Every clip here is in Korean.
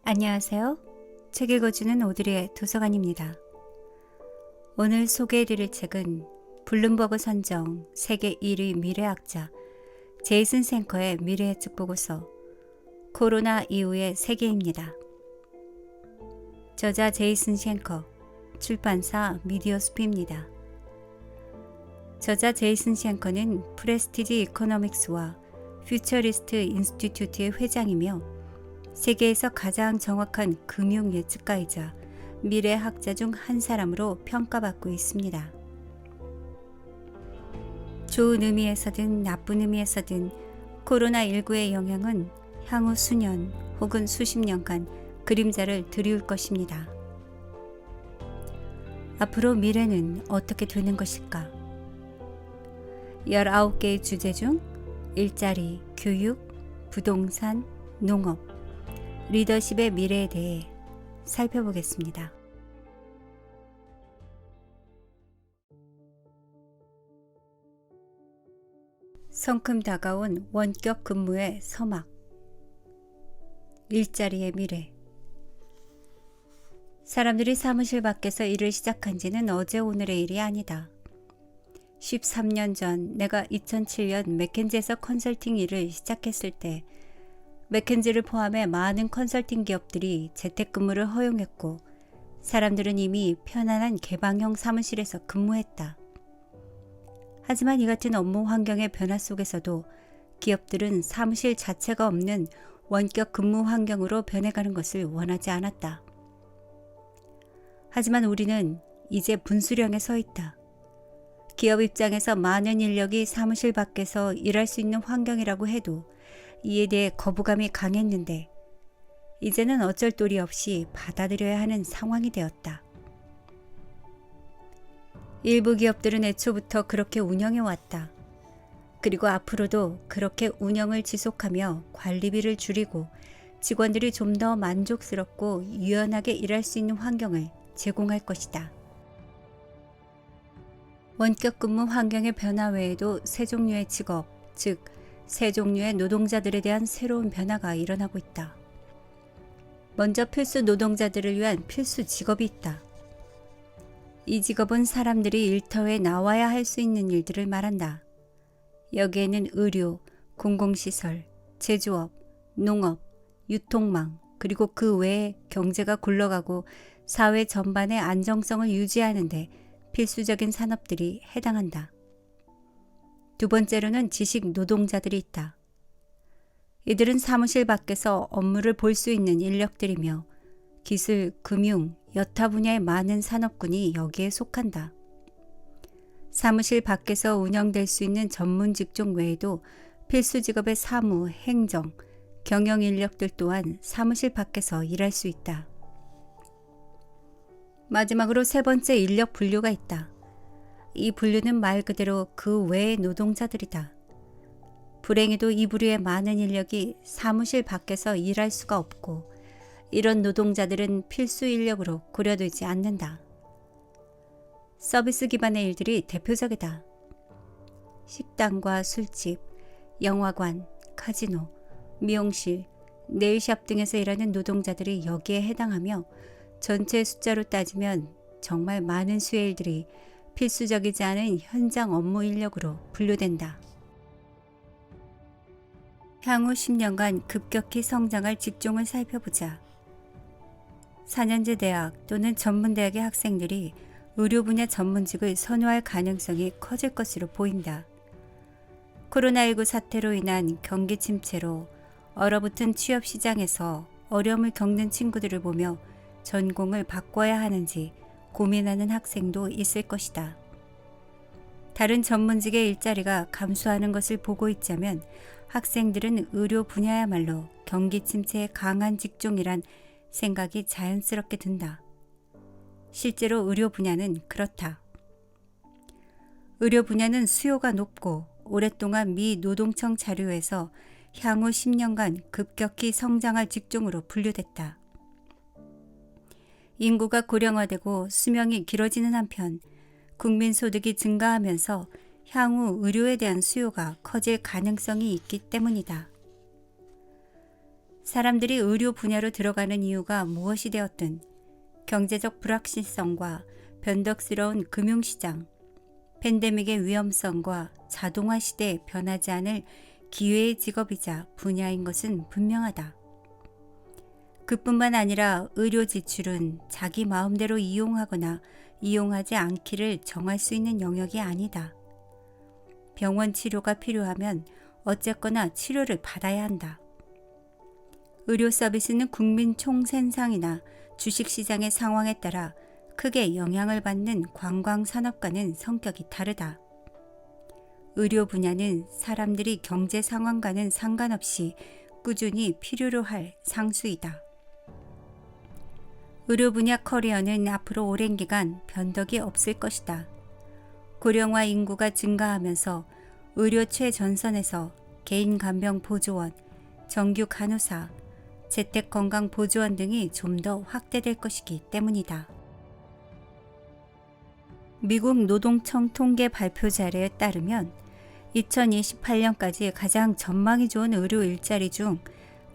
안녕하세요. 책 읽어주는 오드리의 도서관입니다. 오늘 소개해드릴 책은 블룸버그 선정 세계 1위 미래학자 제이슨 생커의 미래 예측 보고서 코로나 이후의 세계입니다. 저자 제이슨 생커, 출판사 미디어스피입니다. 저자 제이슨 생커는 프레스티지 이코노믹스와 퓨처리스트 인스티튜트의 회장이며 세계에서 가장 정확한 금융 예측가이자 미래학자 중 한 사람으로 평가받고 있습니다. 좋은 의미에서든 나쁜 의미에서든 코로나19의 영향은 향후 수년 혹은 수십 년간 그림자를 드리울 것입니다. 앞으로 미래는 어떻게 되는 것일까? 19개의 주제 중 일자리, 교육, 부동산, 농업, 리더십의 미래에 대해 살펴보겠습니다. 성큼 다가온 원격 근무의 서막. 일자리의 미래. 사람들이 사무실 밖에서 일을 시작한 지는 어제 오늘의 일이 아니다. 13년 전 내가 2007년 맥켄지에서 컨설팅 일을 시작했을 때 맥켄지를 포함해 많은 컨설팅 기업들이 재택근무를 허용했고 사람들은 이미 편안한 개방형 사무실에서 근무했다. 하지만 이 같은 업무 환경의 변화 속에서도 기업들은 사무실 자체가 없는 원격 근무 환경으로 변해가는 것을 원하지 않았다. 하지만 우리는 이제 분수령에 서 있다. 기업 입장에서 많은 인력이 사무실 밖에서 일할 수 있는 환경이라고 해도 이에 대해 거부감이 강했는데 이제는 어쩔 도리 없이 받아들여야 하는 상황이 되었다. 일부 기업들은 애초부터 그렇게 운영해왔다. 그리고 앞으로도 그렇게 운영을 지속하며 관리비를 줄이고 직원들이 좀 더 만족스럽고 유연하게 일할 수 있는 환경을 제공할 것이다. 원격 근무 환경의 변화 외에도 세 종류의 직업, 즉 세 종류의 노동자들에 대한 새로운 변화가 일어나고 있다. 먼저 필수 노동자들을 위한 필수 직업이 있다. 이 직업은 사람들이 일터에 나와야 할 수 있는 일들을 말한다. 여기에는 의료, 공공시설, 제조업, 농업, 유통망, 그리고 그 외에 경제가 굴러가고 사회 전반의 안정성을 유지하는 데 필수적인 산업들이 해당한다. 두 번째로는 지식 노동자들이 있다. 이들은 사무실 밖에서 업무를 볼 수 있는 인력들이며 기술, 금융, 여타 분야의 많은 산업군이 여기에 속한다. 사무실 밖에서 운영될 수 있는 전문 직종 외에도 필수 직업의 사무, 행정, 경영 인력들 또한 사무실 밖에서 일할 수 있다. 마지막으로 세 번째 인력 분류가 있다. 이 분류는 말 그대로 그 외의 노동자들이다. 불행히도 이 부류의 많은 인력이 사무실 밖에서 일할 수가 없고 이런 노동자들은 필수 인력으로 고려되지 않는다. 서비스 기반의 일들이 대표적이다. 식당과 술집, 영화관, 카지노, 미용실, 네일샵 등에서 일하는 노동자들이 여기에 해당하며 전체 숫자로 따지면 정말 많은 수의 일들이 필수적이지 않은 현장 업무 인력으로 분류된다. 향후 10년간 급격히 성장할 직종을 살펴보자. 4년제 대학 또는 전문대학의 학생들이 의료 분야 전문직을 선호할 가능성이 커질 것으로 보인다. 코로나19 사태로 인한 경기 침체로 얼어붙은 취업 시장에서 어려움을 겪는 친구들을 보며 전공을 바꿔야 하는지 고민하는 학생도 있을 것이다. 다른 전문직의 일자리가 감소하는 것을 보고 있자면 학생들은 의료 분야야말로 경기 침체에 강한 직종이란 생각이 자연스럽게 든다. 실제로 의료 분야는 그렇다. 의료 분야는 수요가 높고 오랫동안 미 노동청 자료에서 향후 10년간 급격히 성장할 직종으로 분류됐다. 인구가 고령화되고 수명이 길어지는 한편 국민 소득이 증가하면서 향후 의료에 대한 수요가 커질 가능성이 있기 때문이다. 사람들이 의료 분야로 들어가는 이유가 무엇이 되었든 경제적 불확실성과 변덕스러운 금융시장, 팬데믹의 위험성과 자동화 시대에 변하지 않을 기회의 직업이자 분야인 것은 분명하다. 그뿐만 아니라 의료 지출은 자기 마음대로 이용하거나 이용하지 않기를 정할 수 있는 영역이 아니다. 병원 치료가 필요하면 어쨌거나 치료를 받아야 한다. 의료 서비스는 국민 총생산이나 주식시장의 상황에 따라 크게 영향을 받는 관광산업과는 성격이 다르다. 의료 분야는 사람들이 경제 상황과는 상관없이 꾸준히 필요로 할 상수이다. 의료 분야 커리어는 앞으로 오랜 기간 변덕이 없을 것이다. 고령화 인구가 증가하면서 의료 최전선에서 개인간병보조원, 정규 간호사, 재택건강보조원 등이 좀 더 확대될 것이기 때문이다. 미국 노동청 통계 발표 자료에 따르면 2028년까지 가장 전망이 좋은 의료 일자리 중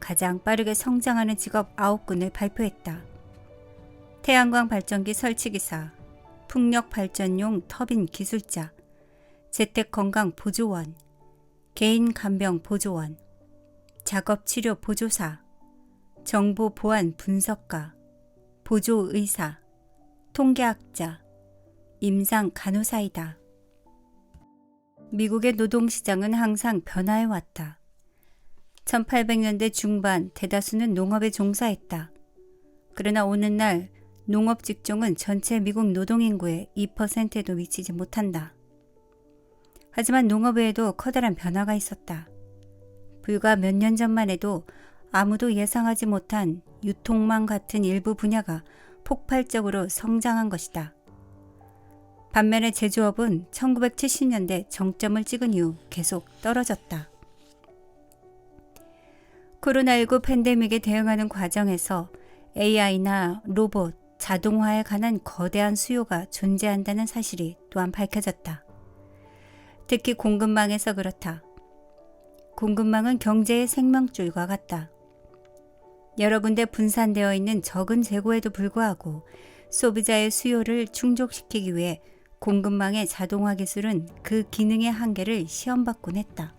가장 빠르게 성장하는 직업 9군을 발표했다. 태양광 발전기 설치기사, 풍력 발전용 터빈 기술자, 재택건강보조원, 개인간병보조원, 작업치료 보조사, 정보보안 분석가, 보조의사, 통계학자, 임상간호사이다. 미국의 노동시장은 항상 변화해왔다. 1800년대 중반 대다수는 농업에 종사했다. 그러나 오늘날 농업 직종은 전체 미국 노동인구의 2%에도 미치지 못한다. 하지만 농업 외에도 커다란 변화가 있었다. 불과 몇 년 전만 해도 아무도 예상하지 못한 유통망 같은 일부 분야가 폭발적으로 성장한 것이다. 반면에 제조업은 1970년대 정점을 찍은 이후 계속 떨어졌다. 코로나19 팬데믹에 대응하는 과정에서 AI나 로봇, 자동화에 관한 거대한 수요가 존재한다는 사실이 또한 밝혀졌다. 특히 공급망에서 그렇다. 공급망은 경제의 생명줄과 같다. 여러 군데 분산되어 있는 적은 재고에도 불구하고 소비자의 수요를 충족시키기 위해 공급망의 자동화 기술은 그 기능의 한계를 시험받곤 했다.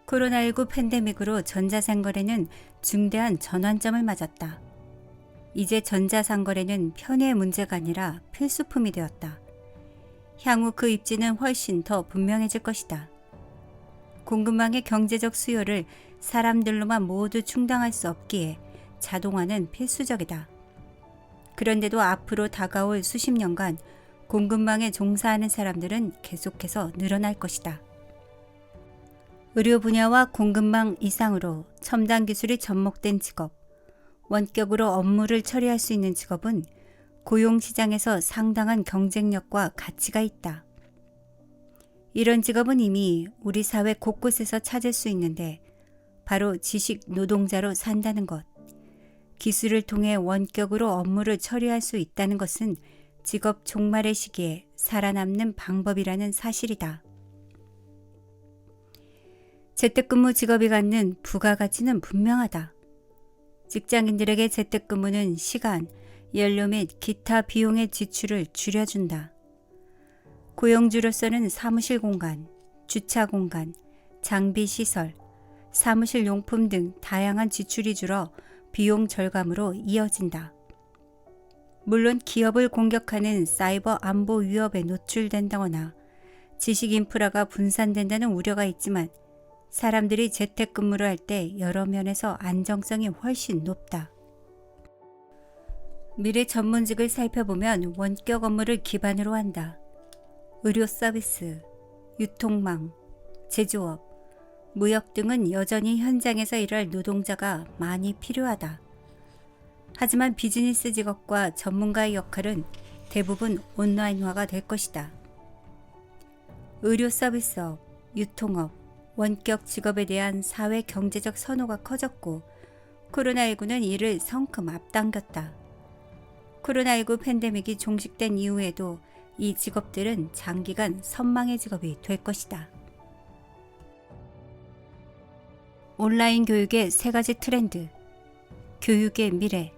코로나19 팬데믹으로 전자상거래는 중대한 전환점을 맞았다. 이제 전자상거래는 편의의 문제가 아니라 필수품이 되었다. 향후 그 입지는 훨씬 더 분명해질 것이다. 공급망의 경제적 수요를 사람들로만 모두 충당할 수 없기에 자동화는 필수적이다. 그런데도 앞으로 다가올 수십 년간 공급망에 종사하는 사람들은 계속해서 늘어날 것이다. 의료 분야와 공급망 이상으로 첨단 기술이 접목된 직업, 원격으로 업무를 처리할 수 있는 직업은 고용시장에서 상당한 경쟁력과 가치가 있다. 이런 직업은 이미 우리 사회 곳곳에서 찾을 수 있는데 바로 지식 노동자로 산다는 것, 기술을 통해 원격으로 업무를 처리할 수 있다는 것은 직업 종말의 시기에 살아남는 방법이라는 사실이다. 재택근무 직업이 갖는 부가가치는 분명하다. 직장인들에게 재택근무는 시간, 연료 및 기타 비용의 지출을 줄여준다. 고용주로서는 사무실 공간, 주차 공간, 장비 시설, 사무실 용품 등 다양한 지출이 줄어 비용 절감으로 이어진다. 물론 기업을 공격하는 사이버 안보 위협에 노출된다거나 지식 인프라가 분산된다는 우려가 있지만 사람들이 재택근무를 할 때 여러 면에서 안정성이 훨씬 높다. 미래 전문직을 살펴보면 원격 업무를 기반으로 한다. 의료 서비스, 유통망, 제조업, 무역 등은 여전히 현장에서 일할 노동자가 많이 필요하다. 하지만 비즈니스 직업과 전문가의 역할은 대부분 온라인화가 될 것이다. 의료 서비스업, 유통업, 원격 직업에 대한 사회 경제적 선호가 커졌고 코로나19는 이를 성큼 앞당겼다. 코로나19 팬데믹이 종식된 이후에도 이 직업들은 장기간 선망의 직업이 될 것이다. 온라인 교육의 3가지 트렌드. 교육의 미래.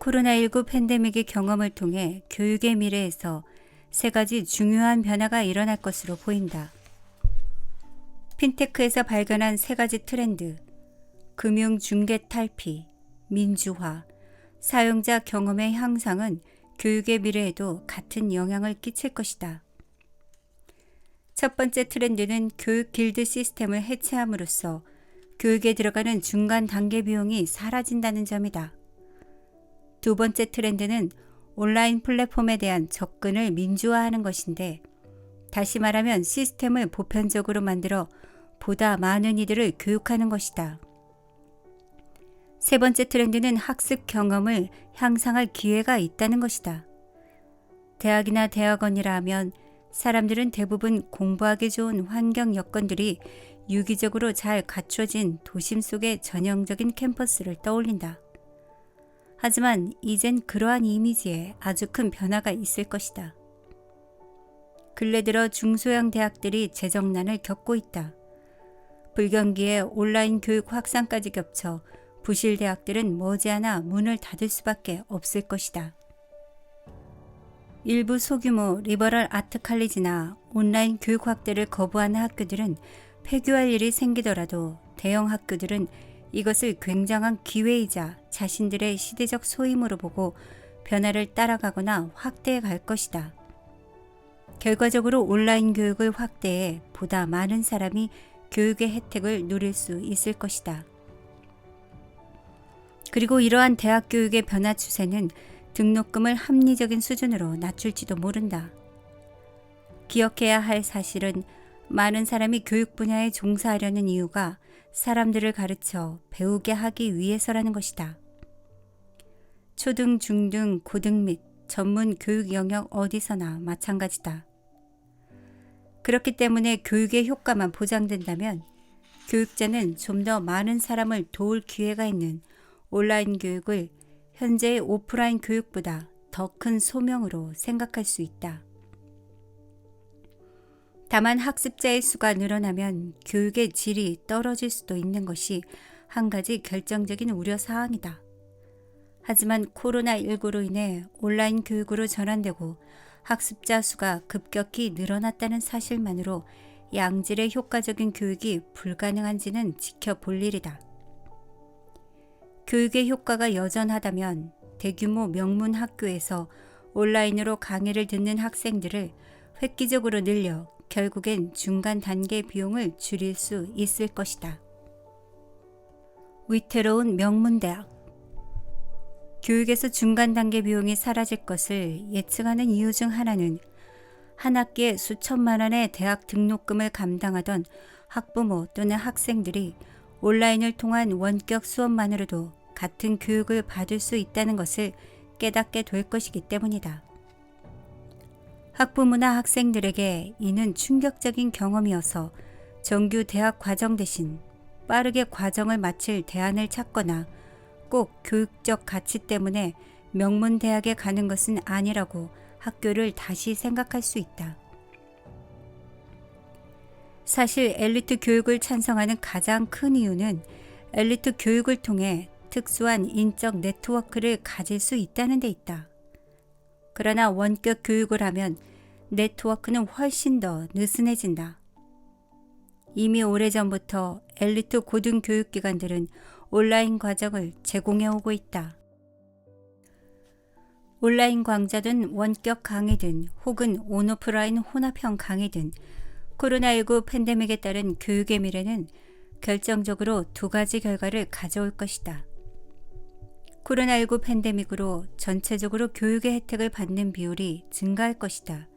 코로나19 팬데믹의 경험을 통해 교육의 미래에서 3가지 중요한 변화가 일어날 것으로 보인다. 핀테크에서 발견한 3가지 트렌드. 금융 중개 탈피, 민주화, 사용자 경험의 향상은 교육의 미래에도 같은 영향을 끼칠 것이다. 첫 번째 트렌드는 교육 길드 시스템을 해체함으로써 교육에 들어가는 중간 단계 비용이 사라진다는 점이다. 두 번째 트렌드는 온라인 플랫폼에 대한 접근을 민주화하는 것인데, 다시 말하면 시스템을 보편적으로 만들어 보다 많은 이들을 교육하는 것이다. 세 번째 트렌드는 학습 경험을 향상할 기회가 있다는 것이다. 대학이나 대학원이라 하면 사람들은 대부분 공부하기 좋은 환경 여건들이 유기적으로 잘 갖춰진 도심 속의 전형적인 캠퍼스를 떠올린다. 하지만 이젠 그러한 이미지에 아주 큰 변화가 있을 것이다. 근래 들어 중소형 대학들이 재정난을 겪고 있다. 불경기에 온라인 교육 확산까지 겹쳐 부실 대학들은 머지않아 문을 닫을 수밖에 없을 것이다. 일부 소규모 리버럴 아트 칼리지나 온라인 교육 확대를 거부하는 학교들은 폐교할 일이 생기더라도 대형 학교들은 이것을 굉장한 기회이자 자신들의 시대적 소임으로 보고 변화를 따라가거나 확대해 갈 것이다. 결과적으로 온라인 교육을 확대해 보다 많은 사람이 교육의 혜택을 누릴 수 있을 것이다. 그리고 이러한 대학 교육의 변화 추세는 등록금을 합리적인 수준으로 낮출지도 모른다. 기억해야 할 사실은 많은 사람이 교육 분야에 종사하려는 이유가 사람들을 가르쳐 배우게 하기 위해서라는 것이다. 초등, 중등, 고등 및 전문 교육 영역 어디서나 마찬가지다. 그렇기 때문에 교육의 효과만 보장된다면 교육자는 좀 더 많은 사람을 도울 기회가 있는 온라인 교육을 현재의 오프라인 교육보다 더 큰 소명으로 생각할 수 있다. 다만 학습자의 수가 늘어나면 교육의 질이 떨어질 수도 있는 것이 한 가지 결정적인 우려사항이다. 하지만 코로나19로 인해 온라인 교육으로 전환되고 학습자 수가 급격히 늘어났다는 사실만으로 양질의 효과적인 교육이 불가능한지는 지켜볼 일이다. 교육의 효과가 여전하다면 대규모 명문 학교에서 온라인으로 강의를 듣는 학생들을 획기적으로 늘려 결국엔 중간 단계 비용을 줄일 수 있을 것이다. 위태로운 명문대학. 교육에서 중간 단계 비용이 사라질 것을 예측하는 이유 중 하나는 한 학기에 수천만 원의 대학 등록금을 감당하던 학부모 또는 학생들이 온라인을 통한 원격 수업만으로도 같은 교육을 받을 수 있다는 것을 깨닫게 될 것이기 때문이다. 학부모나 학생들에게 이는 충격적인 경험이어서 정규 대학 과정 대신 빠르게 과정을 마칠 대안을 찾거나 꼭 교육적 가치 때문에 명문 대학에 가는 것은 아니라고 학교를 다시 생각할 수 있다. 사실 엘리트 교육을 찬성하는 가장 큰 이유는 엘리트 교육을 통해 특수한 인적 네트워크를 가질 수 있다는 데 있다. 그러나 원격 교육을 하면 네트워크는 훨씬 더 느슨해진다. 이미 오래전부터 엘리트 고등교육기관들은 온라인 과정을 제공해 오고 있다. 온라인 강좌든 원격 강의든 혹은 온오프라인 혼합형 강의든 코로나19 팬데믹에 따른 교육의 미래는 결정적으로 2가지 결과를 가져올 것이다. 코로나19 팬데믹으로 전체적으로 교육의 혜택을 받는 비율이 증가할 것이다.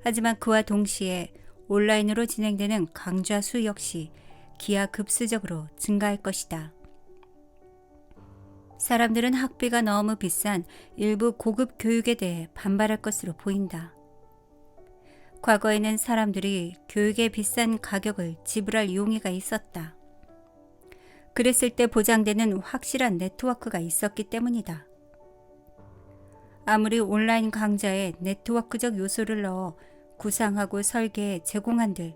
하지만 그와 동시에 온라인으로 진행되는 강좌 수 역시 기하급수적으로 증가할 것이다. 사람들은 학비가 너무 비싼 일부 고급 교육에 대해 반발할 것으로 보인다. 과거에는 사람들이 교육의 비싼 가격을 지불할 용의가 있었다. 그랬을 때 보장되는 확실한 네트워크가 있었기 때문이다. 아무리 온라인 강좌에 네트워크적 요소를 넣어 구상하고 설계해 제공한들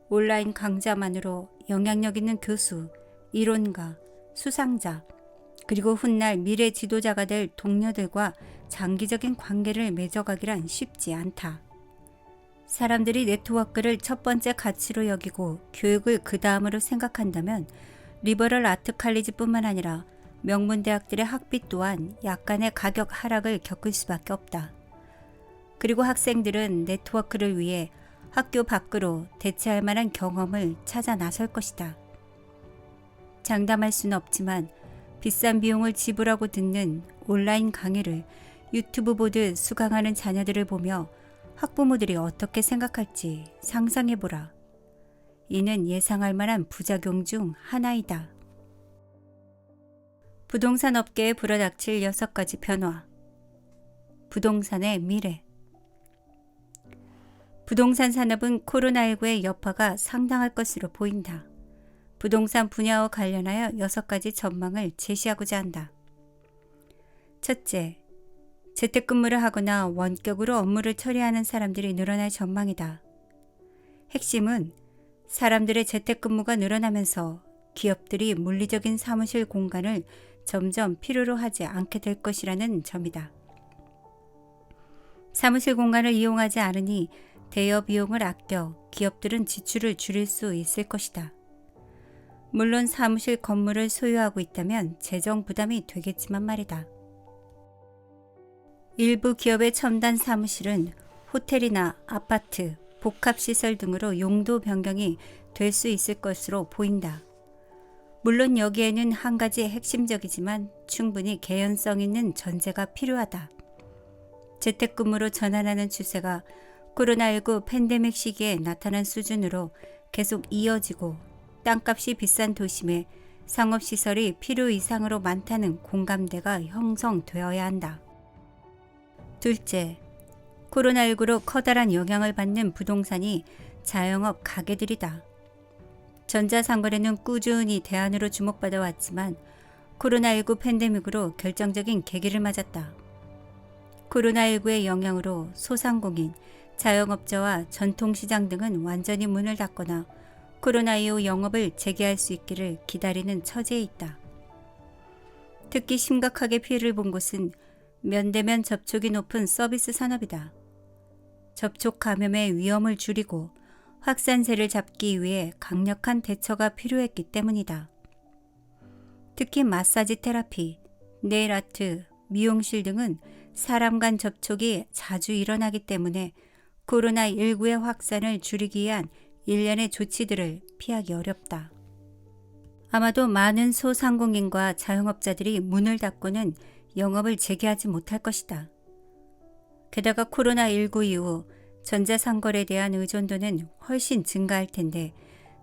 온라인 강좌만으로 영향력 있는 교수, 이론가, 수상자, 그리고 훗날 미래 지도자가 될 동료들과 장기적인 관계를 맺어가기란 쉽지 않다. 사람들이 네트워크를 첫 번째 가치로 여기고 교육을 그 다음으로 생각한다면 리버럴 아트 칼리지뿐만 아니라 명문대학들의 학비 또한 약간의 가격 하락을 겪을 수밖에 없다. 그리고 학생들은 네트워크를 위해 학교 밖으로 대체할 만한 경험을 찾아 나설 것이다. 장담할 수는 없지만 비싼 비용을 지불하고 듣는 온라인 강의를 유튜브 보듯 수강하는 자녀들을 보며 학부모들이 어떻게 생각할지 상상해보라. 이는 예상할 만한 부작용 중 하나이다. 부동산 업계에 불어닥칠 6가지 변화. 부동산의 미래. 부동산 산업은 코로나19의 여파가 상당할 것으로 보인다. 부동산 분야와 관련하여 6가지 전망을 제시하고자 한다. 첫째, 재택근무를 하거나 원격으로 업무를 처리하는 사람들이 늘어날 전망이다. 핵심은 사람들의 재택근무가 늘어나면서 기업들이 물리적인 사무실 공간을 점점 필요로 하지 않게 될 것이라는 점이다. 사무실 공간을 이용하지 않으니 대여 비용을 아껴 기업들은 지출을 줄일 수 있을 것이다. 물론 사무실 건물을 소유하고 있다면 재정 부담이 되겠지만 말이다. 일부 기업의 첨단 사무실은 호텔이나 아파트, 복합시설 등으로 용도 변경이 될 수 있을 것으로 보인다. 물론 여기에는 한 가지 핵심적이지만 충분히 개연성 있는 전제가 필요하다. 재택근무로 전환하는 추세가 코로나19 팬데믹 시기에 나타난 수준으로 계속 이어지고 땅값이 비싼 도심에 상업시설이 필요 이상으로 많다는 공감대가 형성되어야 한다. 둘째, 코로나19로 커다란 영향을 받는 부동산이 자영업 가게들이다. 전자상거래는 꾸준히 대안으로 주목받아 왔지만 코로나19 팬데믹으로 결정적인 계기를 맞았다. 코로나19의 영향으로 소상공인, 자영업자와 전통시장 등은 완전히 문을 닫거나 코로나 이후 영업을 재개할 수 있기를 기다리는 처지에 있다. 특히 심각하게 피해를 본 곳은 면대면 접촉이 높은 서비스 산업이다. 접촉 감염의 위험을 줄이고 확산세를 잡기 위해 강력한 대처가 필요했기 때문이다. 특히 마사지 테라피, 네일 아트, 미용실 등은 사람 간 접촉이 자주 일어나기 때문에 코로나19의 확산을 줄이기 위한 일련의 조치들을 피하기 어렵다. 아마도 많은 소상공인과 자영업자들이 문을 닫고는 영업을 재개하지 못할 것이다. 게다가 코로나19 이후 전자상거래에 대한 의존도는 훨씬 증가할 텐데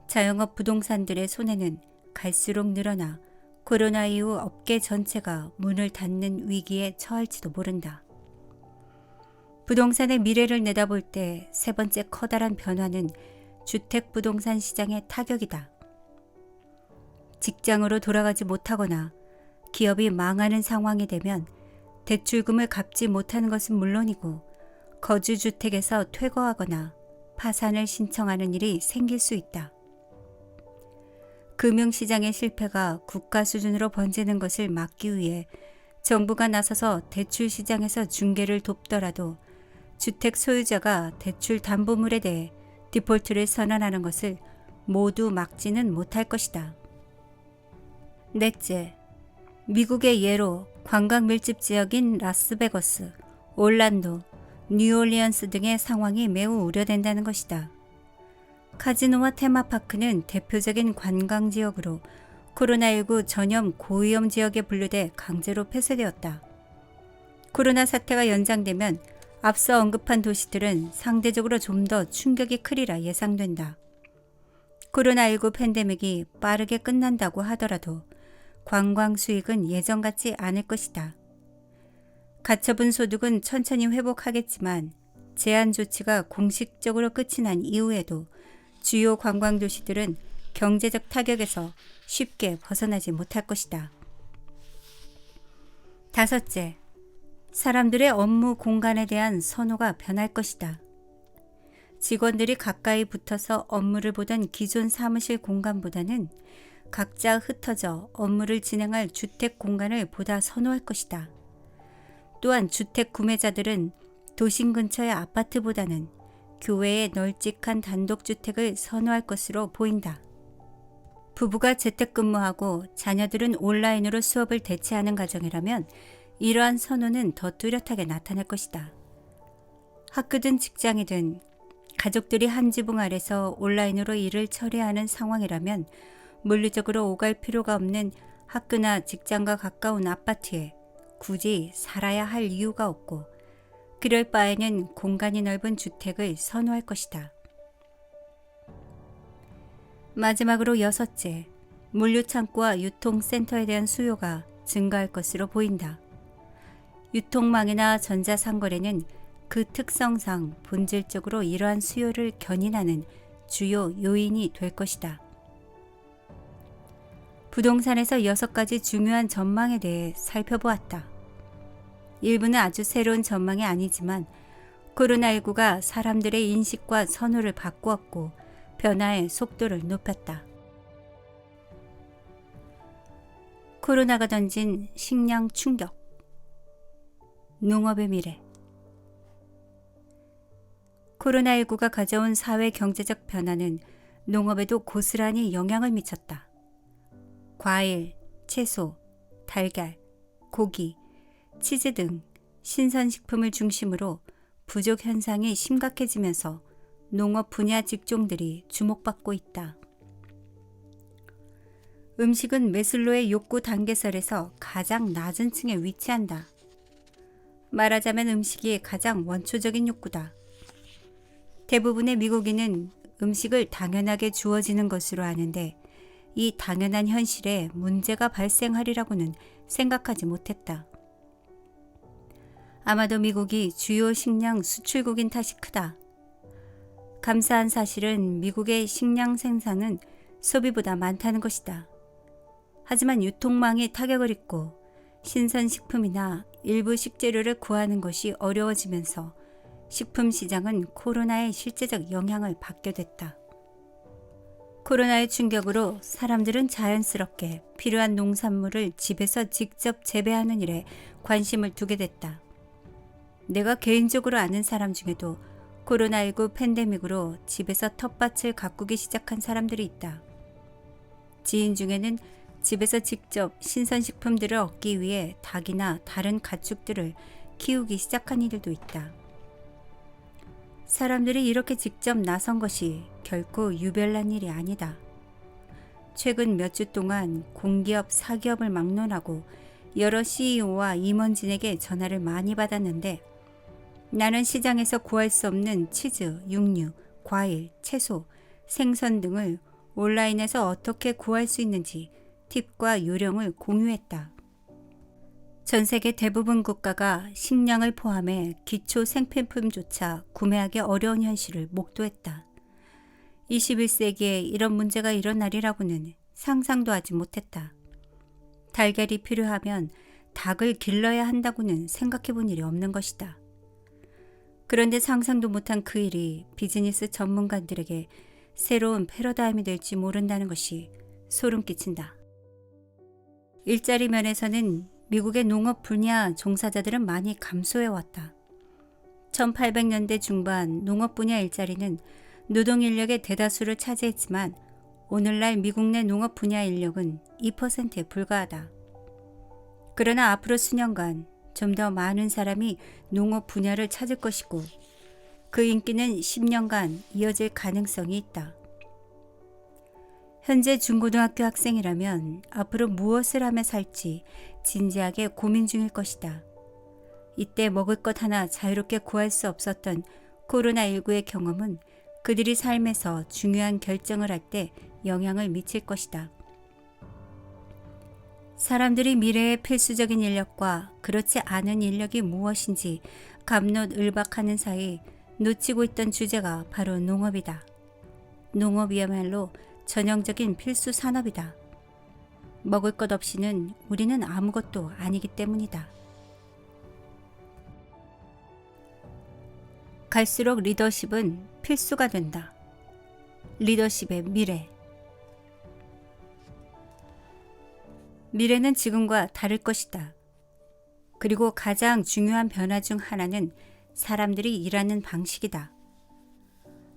자영업 부동산들의 손해는 갈수록 늘어나 코로나 이후 업계 전체가 문을 닫는 위기에 처할지도 모른다. 부동산의 미래를 내다볼 때 세 번째 커다란 변화는 주택부동산 시장의 타격이다. 직장으로 돌아가지 못하거나 기업이 망하는 상황이 되면 대출금을 갚지 못하는 것은 물론이고 거주주택에서 퇴거하거나 파산을 신청하는 일이 생길 수 있다. 금융시장의 실패가 국가 수준으로 번지는 것을 막기 위해 정부가 나서서 대출시장에서 중개를 돕더라도 주택 소유자가 대출 담보물에 대해 디폴트를 선언하는 것을 모두 막지는 못할 것이다. 넷째, 미국의 예로 관광 밀집 지역인 라스베거스, 올란도, 뉴올리언스 등의 상황이 매우 우려된다는 것이다. 카지노와 테마파크는 대표적인 관광지역으로 코로나19 전염 고위험 지역에 분류돼 강제로 폐쇄되었다. 코로나 사태가 연장되면 앞서 언급한 도시들은 상대적으로 좀 더 충격이 크리라 예상된다. 코로나19 팬데믹이 빠르게 끝난다고 하더라도 관광 수익은 예전 같지 않을 것이다. 가처분 소득은 천천히 회복하겠지만 제한 조치가 공식적으로 끝이 난 이후에도 주요 관광 도시들은 경제적 타격에서 쉽게 벗어나지 못할 것이다. 다섯째, 사람들의 업무 공간에 대한 선호가 변할 것이다. 직원들이 가까이 붙어서 업무를 보던 기존 사무실 공간보다는 각자 흩어져 업무를 진행할 주택 공간을 보다 선호할 것이다. 또한 주택 구매자들은 도심 근처의 아파트보다는 교외의 널찍한 단독주택을 선호할 것으로 보인다. 부부가 재택근무하고 자녀들은 온라인으로 수업을 대체하는 가정이라면 이러한 선호는 더 뚜렷하게 나타날 것이다. 학교든 직장이든 가족들이 한 지붕 아래서 온라인으로 일을 처리하는 상황이라면 물리적으로 오갈 필요가 없는 학교나 직장과 가까운 아파트에 굳이 살아야 할 이유가 없고 그럴 바에는 공간이 넓은 주택을 선호할 것이다. 마지막으로 6째, 물류창고와 유통센터에 대한 수요가 증가할 것으로 보인다. 유통망이나 전자상거래는 그 특성상 본질적으로 이러한 수요를 견인하는 주요 요인이 될 것이다. 부동산에서 6가지 중요한 전망에 대해 살펴보았다. 일부는 아주 새로운 전망이 아니지만 코로나19가 사람들의 인식과 선호를 바꾸었고 변화의 속도를 높였다. 코로나가 던진 식량 충격. 농업의 미래. 코로나19가 가져온 사회 경제적 변화는 농업에도 고스란히 영향을 미쳤다. 과일, 채소, 달걀, 고기, 치즈 등 신선식품을 중심으로 부족 현상이 심각해지면서 농업 분야 직종들이 주목받고 있다. 음식은 매슬로의 욕구 단계설에서 가장 낮은 층에 위치한다. 말하자면 음식이 가장 원초적인 욕구다. 대부분의 미국인은 음식을 당연하게 주어지는 것으로 아는데 이 당연한 현실에 문제가 발생하리라고는 생각하지 못했다. 아마도 미국이 주요 식량 수출국인 탓이 크다. 감사한 사실은 미국의 식량 생산은 소비보다 많다는 것이다. 하지만 유통망이 타격을 입고 신선식품이나 일부 식재료를 구하는 것이 어려워지면서 식품 시장은 코로나의 실제적 영향을 받게 됐다. 코로나의 충격으로 사람들은 자연스럽게 필요한 농산물을 집에서 직접 재배하는 일에 관심을 두게 됐다. 내가 개인적으로 아는 사람 중에도 코로나19 팬데믹으로 집에서 텃밭을 가꾸기 시작한 사람들이 있다. 지인 중에는 집에서 직접 신선식품들을 얻기 위해 닭이나 다른 가축들을 키우기 시작한 이들도 있다. 사람들이 이렇게 직접 나선 것이 결코 유별난 일이 아니다. 최근 몇 주 동안 공기업, 사기업을 막론하고 여러 CEO와 임원진에게 전화를 많이 받았는데 나는 시장에서 구할 수 없는 치즈, 육류, 과일, 채소, 생선 등을 온라인에서 어떻게 구할 수 있는지 팁과 요령을 공유했다. 전 세계 대부분 국가가 식량을 포함해 기초 생필품조차 구매하기 어려운 현실을 목도했다. 21세기에 이런 문제가 일어나리라고는 상상도 하지 못했다. 달걀이 필요하면 닭을 길러야 한다고는 생각해 본 일이 없는 것이다. 그런데 상상도 못한 그 일이 비즈니스 전문가들에게 새로운 패러다임이 될지 모른다는 것이 소름 끼친다. 일자리 면에서는 미국의 농업 분야 종사자들은 많이 감소해왔다. 1800년대 중반 농업 분야 일자리는 노동 인력의 대다수를 차지했지만 오늘날 미국 내 농업 분야 인력은 2%에 불과하다. 그러나 앞으로 수년간 좀 더 많은 사람이 농업 분야를 찾을 것이고 그 인기는 10년간 이어질 가능성이 있다. 현재 중고등학교 학생이라면 앞으로 무엇을 하며 살지 진지하게 고민 중일 것이다. 이때 먹을 것 하나 자유롭게 구할 수 없었던 코로나19의 경험은 그들이 삶에서 중요한 결정을 할 때 영향을 미칠 것이다. 사람들이 미래의 필수적인 인력과 그렇지 않은 인력이 무엇인지 갑론을박하는 사이 놓치고 있던 주제가 바로 농업이다. 농업이야말로 전형적인 필수 산업이다. 먹을 것 없이는 우리는 아무것도 아니기 때문이다. 갈수록 리더십은 필수가 된다. 리더십의 미래. 미래는 지금과 다를 것이다. 그리고 가장 중요한 변화 중 하나는 사람들이 일하는 방식이다.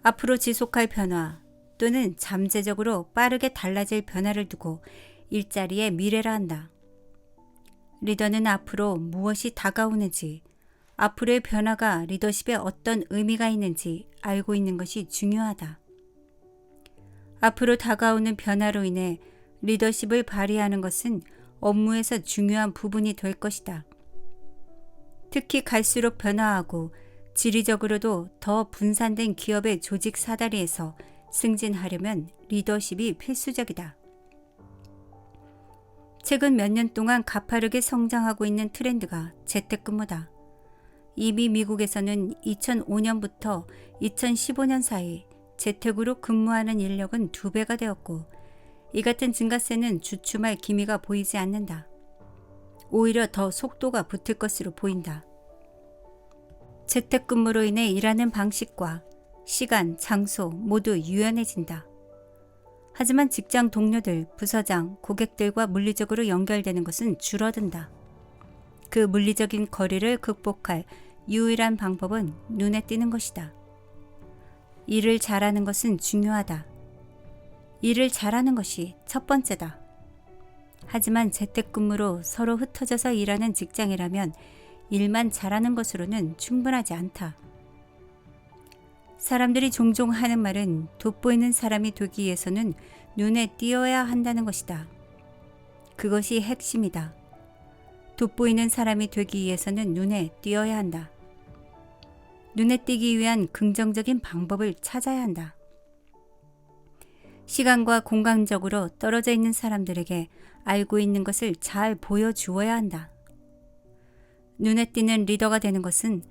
앞으로 지속할 변화 또는 잠재적으로 빠르게 달라질 변화를 두고 일자리의 미래라 한다. 리더는 앞으로 무엇이 다가오는지, 앞으로의 변화가 리더십에 어떤 의미가 있는지 알고 있는 것이 중요하다. 앞으로 다가오는 변화로 인해 리더십을 발휘하는 것은 업무에서 중요한 부분이 될 것이다. 특히 갈수록 변화하고 지리적으로도 더 분산된 기업의 조직 사다리에서 승진하려면 리더십이 필수적이다. 최근 몇 년 동안 가파르게 성장하고 있는 트렌드가 재택근무다. 이미 미국에서는 2005년부터 2015년 사이 재택으로 근무하는 인력은 2배가 되었고 이 같은 증가세는 주춤할 기미가 보이지 않는다. 오히려 더 속도가 붙을 것으로 보인다. 재택근무로 인해 일하는 방식과 시간, 장소 모두 유연해진다. 하지만 직장 동료들, 부서장, 고객들과 물리적으로 연결되는 것은 줄어든다. 그 물리적인 거리를 극복할 유일한 방법은 눈에 띄는 것이다. 일을 잘하는 것은 중요하다. 일을 잘하는 것이 첫 번째다. 하지만 재택근무로 서로 흩어져서 일하는 직장이라면 일만 잘하는 것으로는 충분하지 않다. 사람들이 종종 하는 말은 돋보이는 사람이 되기 위해서는 눈에 띄어야 한다는 것이다. 그것이 핵심이다. 돋보이는 사람이 되기 위해서는 눈에 띄어야 한다. 눈에 띄기 위한 긍정적인 방법을 찾아야 한다. 시간과 공간적으로 떨어져 있는 사람들에게 알고 있는 것을 잘 보여주어야 한다. 눈에 띄는 리더가 되는 것은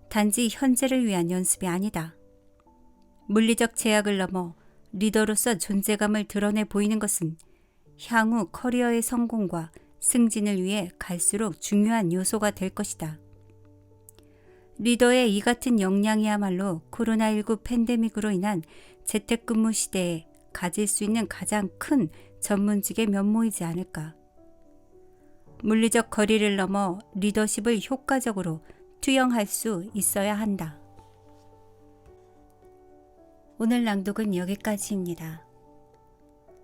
단지 현재를 위한 연습이 아니다. 물리적 제약을 넘어 리더로서 존재감을 드러내 보이는 것은 향후 커리어의 성공과 승진을 위해 갈수록 중요한 요소가 될 것이다. 리더의 이 같은 역량이야말로 코로나19 팬데믹으로 인한 재택근무 시대에 가질 수 있는 가장 큰 전문직의 면모이지 않을까. 물리적 거리를 넘어 리더십을 효과적으로 투영할 수 있어야 한다. 오늘 낭독은 여기까지입니다.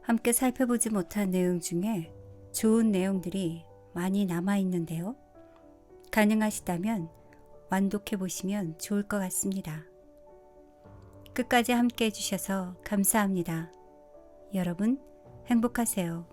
함께 살펴보지 못한 내용 중에 좋은 내용들이 많이 남아있는데요. 가능하시다면 완독해 보시면 좋을 것 같습니다. 끝까지 함께 해주셔서 감사합니다. 여러분 행복하세요.